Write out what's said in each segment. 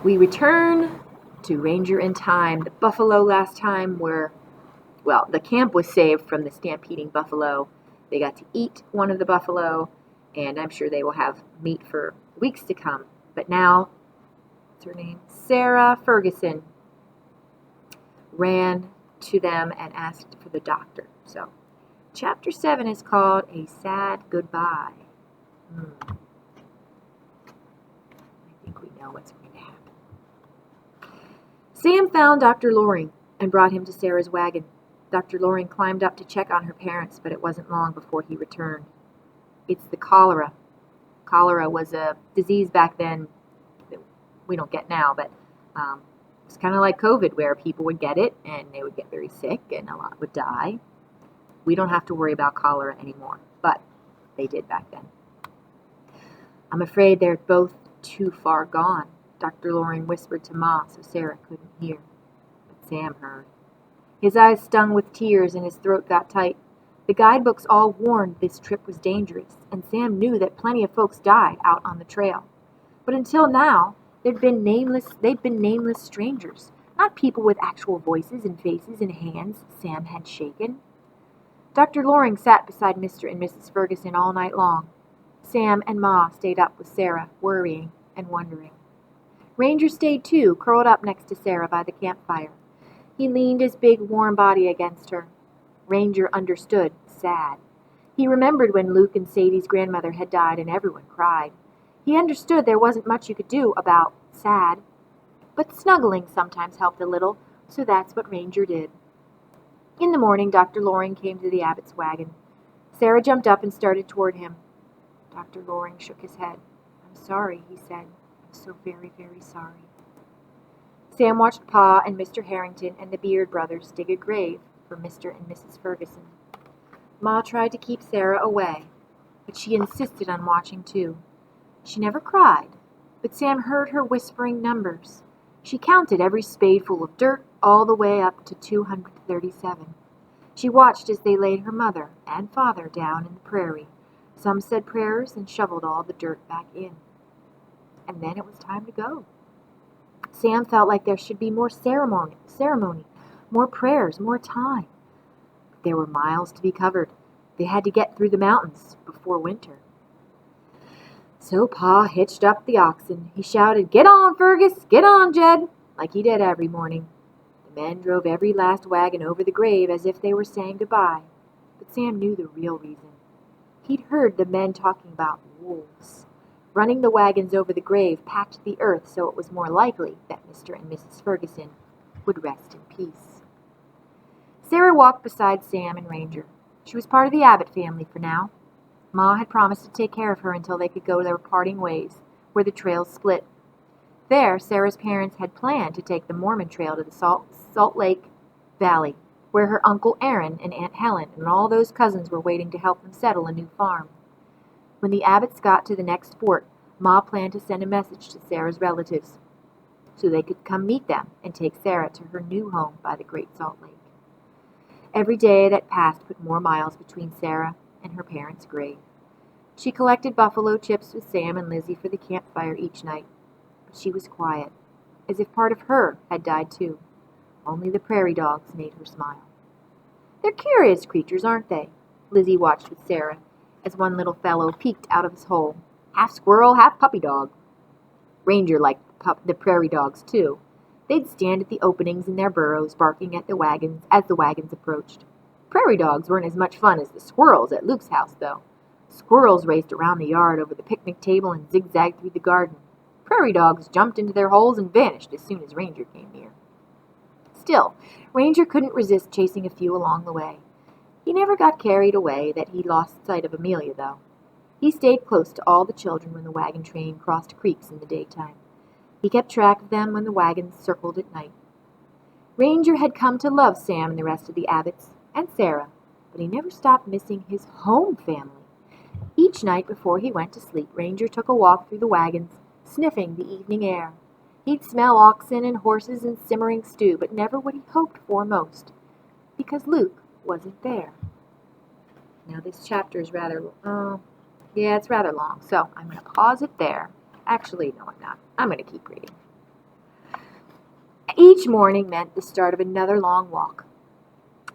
We return to Ranger in time. The buffalo last time the camp was saved from the stampeding buffalo. They got to eat one of the buffalo, and I'm sure they will have meat for weeks to come. But now, what's her name? Sarah Ferguson ran to them and asked for the doctor. So, chapter 7 is called A Sad Goodbye. I think we know what's going to happen. Sam found Dr. Loring and brought him to Sarah's wagon. Dr. Loring climbed up to check on her parents, but it wasn't long before he returned. It's the cholera. Cholera was a disease back then that we don't get now, but it's kind of like COVID, where people would get it and they would get very sick and a lot would die. We don't have to worry about cholera anymore, but they did back then. I'm afraid they're both too far gone, Dr. Loring whispered to Ma so Sarah couldn't hear. But Sam heard. His eyes stung with tears and his throat got tight. The guidebooks all warned this trip was dangerous, and Sam knew that plenty of folks died out on the trail. But until now, they'd been nameless strangers, not people with actual voices and faces and hands Sam had shaken. Dr. Loring sat beside Mr. and Mrs. Ferguson all night long. Sam and Ma stayed up with Sarah, worrying and wondering. Ranger stayed too, curled up next to Sarah by the campfire. He leaned his big, warm body against her. Ranger understood, sad. He remembered when Luke and Sadie's grandmother had died and everyone cried. He understood there wasn't much you could do about sad. But snuggling sometimes helped a little, so that's what Ranger did. In the morning, Dr. Loring came to the Abbott's wagon. Sarah jumped up and started toward him. Dr. Loring shook his head. "I'm sorry," he said. "I'm so very, very sorry." Sam watched Pa and Mr. Harrington and the Beard brothers dig a grave for Mr. and Mrs. Ferguson. Ma tried to keep Sarah away, but she insisted on watching too. She never cried, but Sam heard her whispering numbers. She counted every spadeful of dirt all the way up to 237. She watched as they laid her mother and father down in the prairie. Some said prayers and shoveled all the dirt back in. And then it was time to go. Sam felt like there should be more ceremony, more prayers, more time. But there were miles to be covered. They had to get through the mountains before winter. So Pa hitched up the oxen. He shouted, "Get on, Fergus! Get on, Jed!" like he did every morning. The men drove every last wagon over the grave as if they were saying goodbye. But Sam knew the real reason. He'd heard the men talking about wolves. Running the wagons over the grave packed the earth so it was more likely that Mr. and Mrs. Ferguson would rest in peace. Sarah walked beside Sam and Ranger. She was part of the Abbott family for now. Ma had promised to take care of her until they could go their parting ways, where the trails split. There, Sarah's parents had planned to take the Mormon Trail to the Salt Lake Valley, where her Uncle Aaron and Aunt Helen and all those cousins were waiting to help them settle a new farm. When the Abbotts got to the next fort, Ma planned to send a message to Sarah's relatives so they could come meet them and take Sarah to her new home by the Great Salt Lake. Every day that passed put more miles between Sarah and her parents' grave. She collected buffalo chips with Sam and Lizzie for the campfire each night, but she was quiet, as if part of her had died too. Only the prairie dogs made her smile. "They're curious creatures, aren't they?" Lizzie watched with Sarah as one little fellow peeked out of his hole. Half squirrel, half puppy dog. Ranger liked the prairie dogs, too. They'd stand at the openings in their burrows, barking at the wagons as the wagons approached. Prairie dogs weren't as much fun as the squirrels at Luke's house, though. Squirrels raced around the yard over the picnic table and zigzagged through the garden. Prairie dogs jumped into their holes and vanished as soon as Ranger came near. Still, Ranger couldn't resist chasing a few along the way. He never got carried away that he lost sight of Amelia, though. He stayed close to all the children when the wagon train crossed creeks in the daytime. He kept track of them when the wagons circled at night. Ranger had come to love Sam and the rest of the Abbotts, and Sarah, but he never stopped missing his home family. Each night before he went to sleep, Ranger took a walk through the wagons, sniffing the evening air. He'd smell oxen and horses and simmering stew, but never what he hoped for most, because Luke wasn't there. Now this chapter is it's rather long, so I'm going to pause it there. Actually, no, I'm not. I'm going to keep reading. Each morning meant the start of another long walk.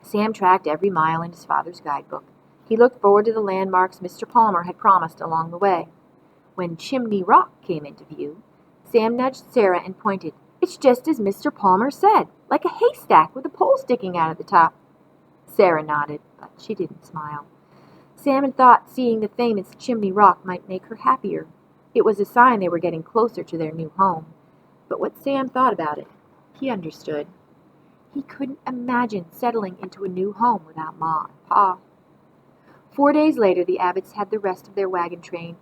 Sam tracked every mile in his father's guidebook. He looked forward to the landmarks Mr. Palmer had promised along the way. When Chimney Rock came into view, Sam nudged Sarah and pointed. "It's just as Mr. Palmer said, like a haystack with a pole sticking out at the top." Sarah nodded, but she didn't smile. Sam had thought seeing the famous Chimney Rock might make her happier. It was a sign they were getting closer to their new home. But what Sam thought about it, he understood. He couldn't imagine settling into a new home without Ma and Pa. 4 days later, the Abbotts and the rest of their wagon train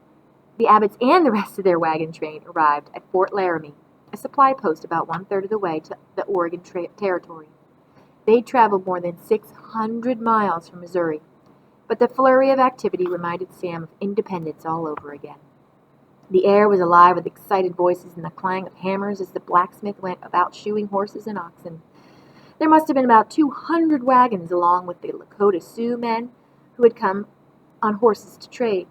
arrived at Fort Laramie, a supply post about 1/3 of the way to the Oregon Territory. They'd traveled more than 600 miles from Missouri, but the flurry of activity reminded Sam of independence all over again. The air was alive with excited voices and the clang of hammers as the blacksmith went about shoeing horses and oxen. There must have been about 200 wagons, along with the Lakota Sioux men who had come on horses to trade.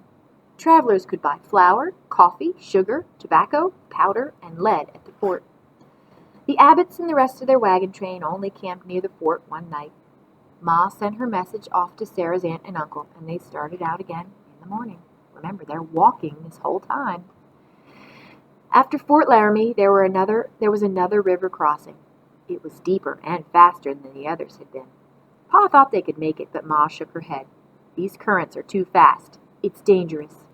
Travelers could buy flour, coffee, sugar, tobacco, powder, and lead at the fort. The Abbotts and the rest of their wagon train only camped near the fort one night. Ma sent her message off to Sarah's aunt and uncle, and they started out again in the morning. Remember, they're walking this whole time. After Fort Laramie, there was another river crossing. It was deeper and faster than the others had been. Pa thought they could make it, but Ma shook her head. "These currents are too fast. It's dangerous."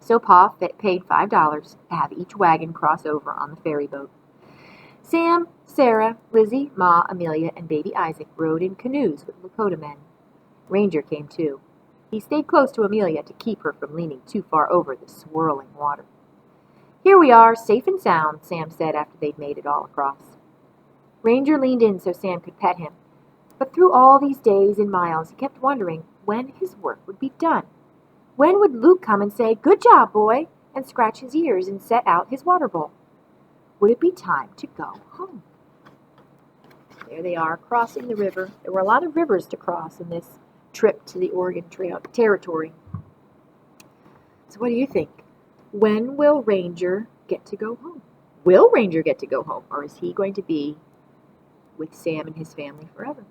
So Pa paid $5 to have each wagon cross over on the ferry boat. Sam, Sarah, Lizzie, Ma, Amelia, and baby Isaac rode in canoes with Lakota men. Ranger came too. He stayed close to Amelia to keep her from leaning too far over the swirling water. "Here we are, safe and sound," Sam said after they'd made it all across. Ranger leaned in so Sam could pet him, but through all these days and miles he kept wondering when his work would be done. When would Luke come and say, "Good job, boy," and scratch his ears and set out his water bowl? Would it be time to go home? There they are, crossing the river. There were a lot of rivers to cross in this trip to the Oregon Territory. So what do you think? When will Ranger get to go home? Will Ranger get to go home, or is he going to be with Sam and his family forever?